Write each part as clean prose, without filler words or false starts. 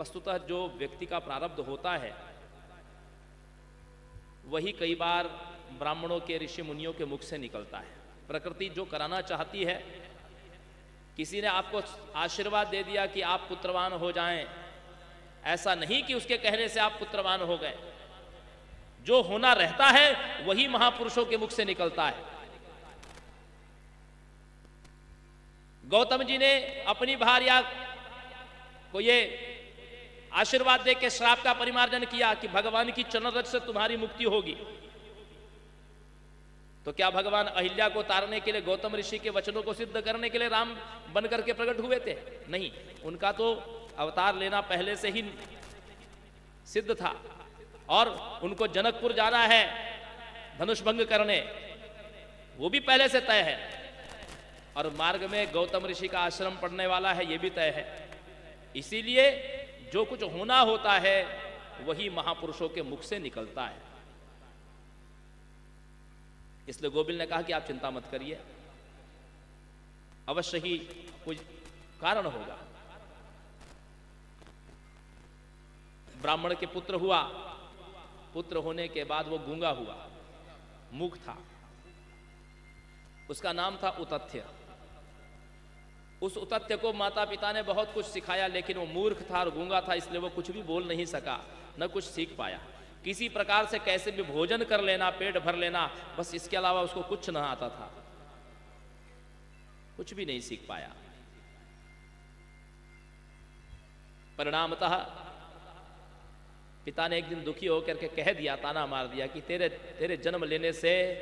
वस्तुतः जो व्यक्ति का प्रारब्ध होता है वही कई बार ब्राह्मणों के ऋषि मुनियों के मुख से निकलता है। प्रकृति जो कराना चाहती है, किसी ने आपको आशीर्वाद दे दिया कि आप पुत्रवान हो जाएं, ऐसा नहीं कि उसके कहने से आप पुत्रवान हो गए। जो होना रहता है वही महापुरुषों के मुख से निकलता है। गौतम जी ने अपनी भार्या को ये आशीर्वाद दे के श्राप का परिमार्जन किया कि भगवान की चरण रज से तुम्हारी मुक्ति होगी। तो क्या भगवान अहिल्या को तारने के लिए गौतम ऋषि के वचनों को सिद्ध करने के लिए राम बनकर के प्रकट हुए थे? नहीं, उनका तो अवतार लेना पहले से ही सिद्ध था और उनको जनकपुर जाना है धनुष भंग करने, वो भी पहले से तय है। और मार्ग में गौतम ऋषि का आश्रम पड़ने वाला है, ये भी तय है। इसीलिए जो कुछ होना होता है वही महापुरुषों के मुख से निकलता है। इसलिए गोविल ने कहा कि आप चिंता मत करिए, अवश्य ही कुछ कारण होगा। ब्राह्मण के पुत्र हुआ, पुत्र होने के बाद वो गूंगा हुआ, मूक था। उसका नाम था उतथ्य। उस उतथ्य को माता पिता ने बहुत कुछ सिखाया, लेकिन वो मूर्ख था और गूंगा था, इसलिए वो कुछ भी बोल नहीं सका, न कुछ सीख पाया। किसी प्रकार से कैसे भी भोजन कर लेना, पेट भर लेना, बस इसके अलावा उसको कुछ न आता था, कुछ भी नहीं सीख पाया। परिणामतः पिता ने एक दिन दुखी होकर के कह दिया, ताना मार दिया कि तेरे जन्म लेने से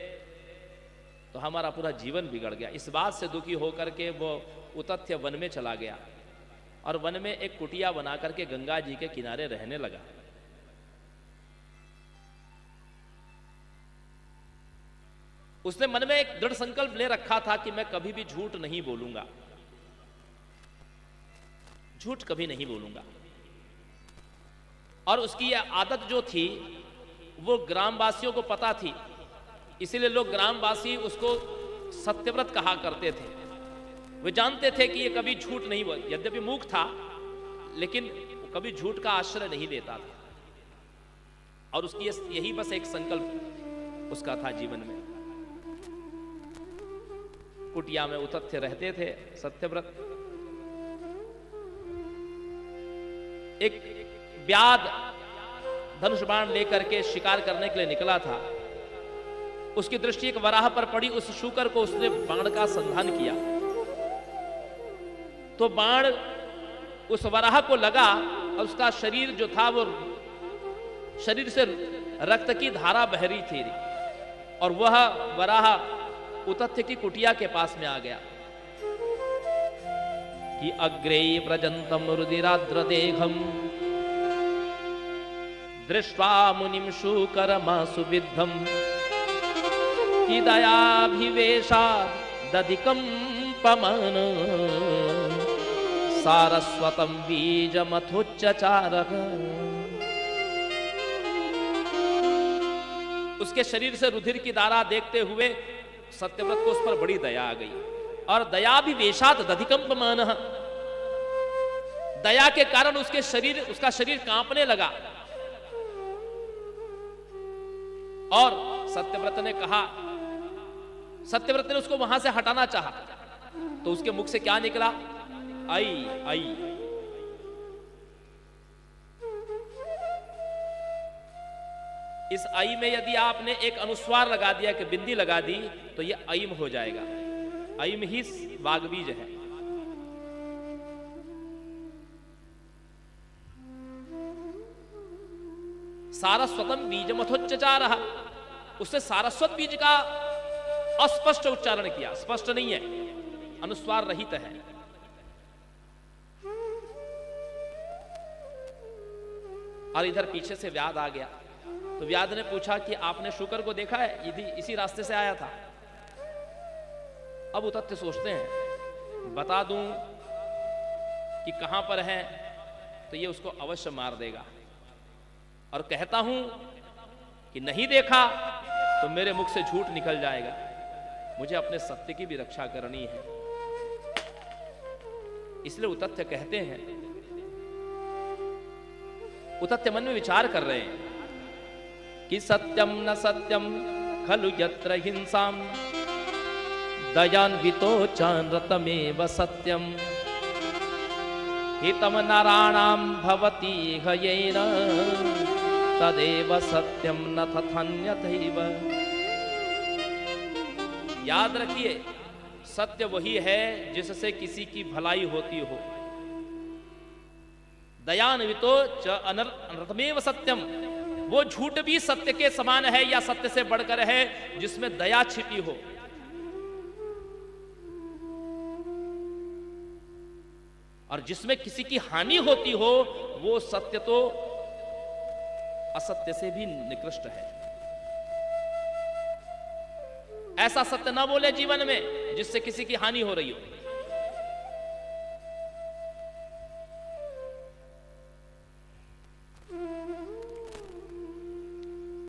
तो हमारा पूरा जीवन बिगड़ गया। इस बात से दुखी होकर के वो उतथ्य वन में चला गया और वन में एक कुटिया बना करके गंगा जी के किनारे रहने लगा। उसने मन में एक दृढ़ संकल्प ले रखा था कि मैं कभी भी झूठ नहीं बोलूंगा, झूठ कभी नहीं बोलूंगा। और उसकी यह आदत जो थी वो ग्रामवासियों को पता थी, इसीलिए लोग ग्रामवासी उसको सत्यव्रत कहा करते थे। वे जानते थे कि ये कभी झूठ नहीं बोल, यद्यपि मूक था लेकिन कभी झूठ का आश्रय नहीं लेता था। और उसकी यही बस एक संकल्प उसका था जीवन में। कुटिया में उतथ्य रहते थे, सत्यव्रत। एक व्याध धनुष बाण लेकर के शिकार करने के लिए निकला था। उसकी दृष्टि एक वराह पर पड़ी, उस शूकर को उसने बाण का संधान किया तो बाण उस वराह को लगा और उसका शरीर जो था वो शरीर से रक्त की धारा बह रही थी और वह वराह उतथ्य की कुटिया के पास में आ गया कि अग्रे व्रजंतम रुदिराद्र देहम दृष्ट्वा मुनिम शूकरमासु विद्धम कि दयाभिवेशा दधिकंपमान सारस्वतम बीजमथोच्चचारः। उसके शरीर से रुधिर की धारा देखते हुए सत्यव्रत को उस पर बड़ी दया आ गई और दयाभिवेशात दधिकंपमानः, दया के कारण उसका शरीर कांपने लगा। और सत्यव्रत ने उसको वहां से हटाना चाहा तो उसके मुख से क्या निकला? आई आई। इस आई में यदि आपने एक अनुस्वार लगा दिया कि बिंदी लगा दी तो यह ऐम हो जाएगा। ऐम ही वाग्बीज है। सारस्वतम बीजमथोच्चचारः, उससे सारस्वत बीज का अस्पष्ट उच्चारण किया, स्पष्ट नहीं है, अनुस्वार रहित है। और इधर पीछे से व्याध आ गया तो व्याध ने पूछा कि आपने शूकर को देखा है? यदि इसी रास्ते से आया था। अब उतथ्य सोचते हैं बता दूं कि कहां पर है तो ये उसको अवश्य मार देगा, और कहता हूं कि नहीं देखा तो मेरे मुख से झूठ निकल जाएगा। मुझे अपने सत्य की भी रक्षा करनी है। इसलिए उतथ्य कहते हैं उतत्य मन में विचार कर रहे हैं कि सत्यम न सत्यम खलु यत्र हिंसाम दयान्वितो चानृतमेव सत्यम हितम नाराणाम भवति हयेन तदेव सत्यम न तथन्यथैव। याद रखिए, सत्य वही है जिससे किसी की भलाई होती हो। दयान्वितो च अनृतमेव सत्यम, वो झूठ भी सत्य के समान है या सत्य से बढ़कर है जिसमें दया छिपी हो। और जिसमें किसी की हानि होती हो वो सत्य तो असत्य से भी निकृष्ट है। ऐसा सत्य ना बोले जीवन में जिससे किसी की हानि हो रही हो।